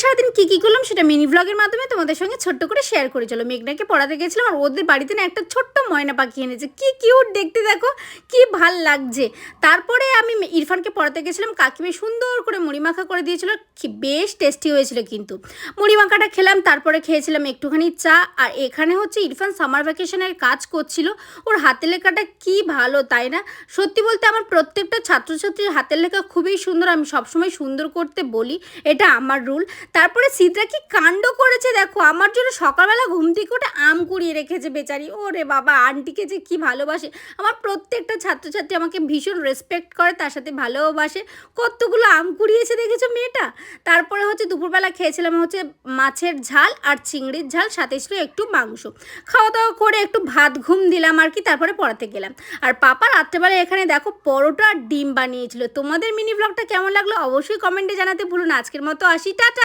সারাদিন কী করলাম সেটা মিনি ব্লগের মাধ্যমে তোমাদের সঙ্গে ছোট্ট করে শেয়ার করে চলো। মেঘনাকে পড়াতে গেছিলাম আর ওদের বাড়িতে না একটা ছোট্ট ময়না পাখি এনেছে, কি কিউট দেখতে, দেখো কি ভাল লাগছে। তারপরে আমি ইরফানকে পড়াতে গেছিলাম, কাকিমে সুন্দর করে মুড়ি মাখা করে দিয়েছিল, বেশ টেস্টি হয়েছিল কিন্তু। মুড়ি মাখাটা খেলাম, তারপরে খেয়েছিলাম একটুখানি চা। আর এখানে হচ্ছে ইরফান সামার ভ্যাকেশনের কাজ করছিল, ওর হাতের লেখাটা কি ভালো তাই না? সত্যি বলতে আমার প্রত্যেকটা ছাত্রছাত্রীর হাতের লেখা খুবই সুন্দর, আমি সবসময় সুন্দর করতে বলি, এটা আমার রুল। তারপরে সিদ্রা কি কাণ্ড করেছে দেখো, আমার জন্য সকালবেলা ঘুম থেকে উঠে আম কুড়িয়ে রেখেছে বেচারি। ওরে বাবা, আন্টিকে যে কি ভালোবাসে। আমার প্রত্যেকটা ছাত্রছাত্রী আমাকে ভীষণ রেসপেক্ট করে, তার সাথে ভালোবাসে। কতগুলো আম কুড়িয়েছে দেখেছো মেয়েটা। তারপরে হচ্ছে দুপুরবেলা খেয়েছিলাম হচ্ছে মাছের ঝাল আর চিংড়ির ঝাল, সাথে ছিল একটু মাংস। খাওয়া দাওয়া করে একটু ভাত ঘুম দিলাম আর কি, তারপরে পড়াতে গেলাম। আর পাপা রাত্রেবেলা এখানে দেখো পরোটা আর ডিম বানিয়েছিল। তোমাদের মিনি ব্লগটা কেমন লাগলো অবশ্যই কমেন্টে জানাতে ভুলো না। আজকের মতো আসি, টাটা।